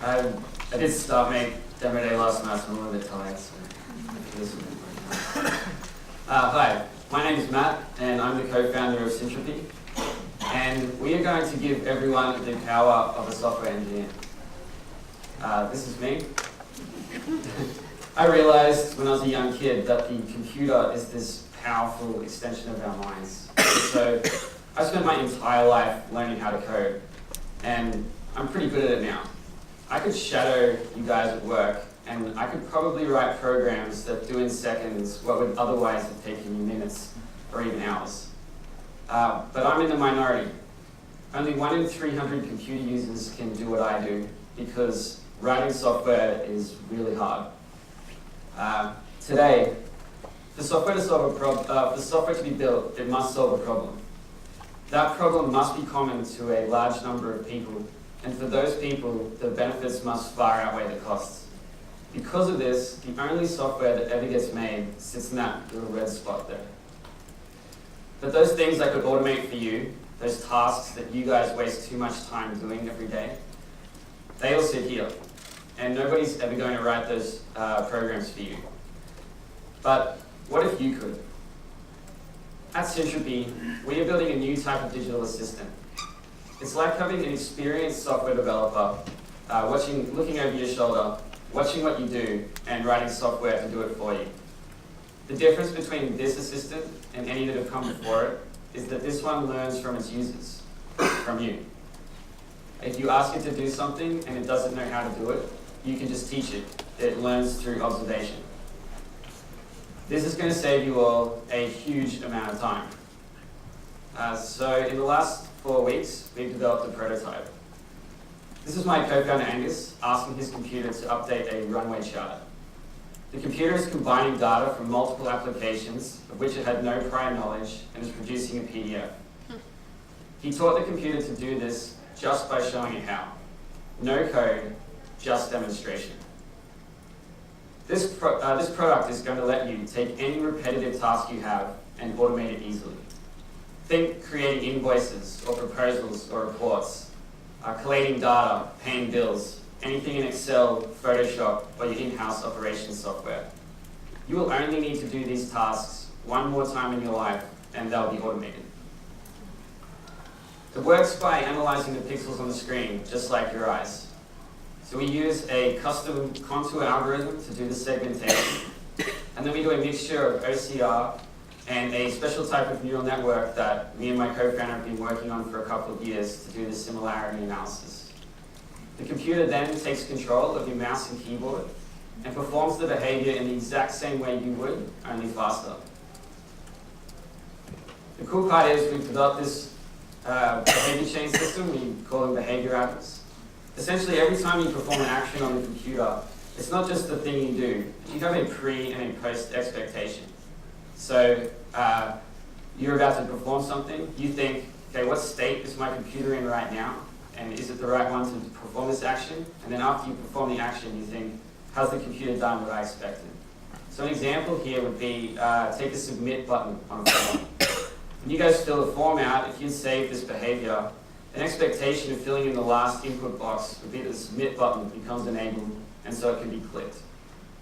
I did start my demo day last night, so I'm a little bit tired. So hi, my name is Matt, and I'm the co-founder of Syntropy. And we are going to give everyone the power of a software engineer. This is me. I realized when I was a young kid that the computer is this powerful extension of our minds. So I spent my entire life learning how to code, and I'm pretty good at it now. I could shadow you guys at work, and I could probably write programs that do in seconds what would otherwise have taken you minutes or even hours. But I'm in the minority. Only 1 in 300 computer users can do what I do because writing software is really hard. Today, for software to be built, it must solve a problem. That problem must be common to a large number of people, and for those people, the benefits must far outweigh the costs. Because of this, the only software that ever gets made sits in that little red spot there. But those things I could automate for you, those tasks that you guys waste too much time doing every day, they all sit here. And nobody's ever going to write those programs for you. But what if you could? At Syntropy, we are building a new type of digital assistant. It's like having an experienced software developer looking over your shoulder, watching what you do, and writing software to do it for you. The difference between this assistant and any that have come before it is that this one learns from its users, from you. If you ask it to do something and it doesn't know how to do it, you can just teach it. It learns through observation. This is going to save you all a huge amount of time. So in the last 4 weeks, we've developed a prototype. This is my co-founder Angus asking his computer to update a runway chart. The computer is combining data from multiple applications of which it had no prior knowledge and is producing a PDF. He taught the computer to do this just by showing it how. No code, just demonstration. This product is going to let you take any repetitive task you have and automate it easily. Think creating invoices or proposals or reports, collating data, paying bills, anything in Excel, Photoshop, or your in-house operations software. You will only need to do these tasks one more time in your life, and they'll be automated. It works by analyzing the pixels on the screen, just like your eyes. So we use a custom contour algorithm to do the segmentation, and then we do a mixture of OCR and a special type of neural network that me and my co-founder have been working on for a couple of years to do the similarity analysis. The computer then takes control of your mouse and keyboard and performs the behavior in the exact same way you would, only faster. The cool part is we've developed this behavior chain system. We call them behavior atoms. Essentially, every time you perform an action on the computer, it's not just the thing you do. You have a pre and a post expectation. So you're about to perform something. You think, okay, what state is my computer in right now? And is it the right one to perform this action? And then after you perform the action, you think, how's the computer done what I expected? So an example here would be, take the submit button on a form. When you guys fill the form out, if you save this behavior, an expectation of filling in the last input box would be that the submit button becomes enabled, and so it can be clicked.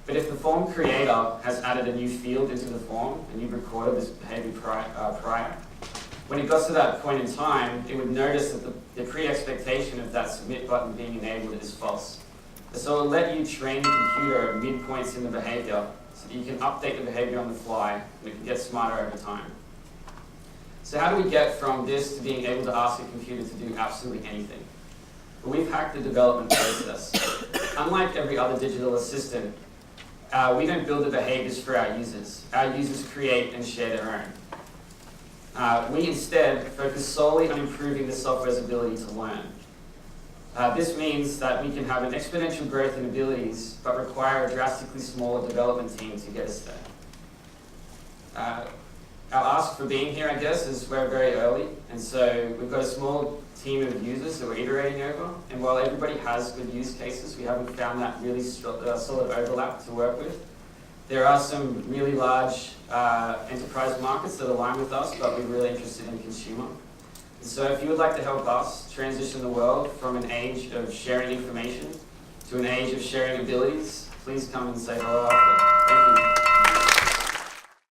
But if the form creator has added a new field into the form, and you've recorded this behavior prior, when it got to that point in time, it would notice that the pre-expectation of that submit button being enabled is false. So it'll let you train the computer at midpoints in the behavior so that you can update the behavior on the fly and it can get smarter over time. So how do we get from this to being able to ask a computer to do absolutely anything? Well, we've hacked the development process. Unlike every other digital assistant, we don't build the behaviors for our users. Our users create and share their own. We instead focus solely on improving the software's ability to learn. This means that we can have an exponential growth in abilities, but require a drastically smaller development team to get us there. Our ask for being here, I guess, is we're very early, and so we've got a small team of users that we're iterating over, and while everybody has good use cases, we haven't found that really solid overlap to work with. There are some really large enterprise markets that align with us, but we're really interested in consumer. So if you would like to help us transition the world from an age of sharing information to an age of sharing abilities, please come and say hello after. Thank you.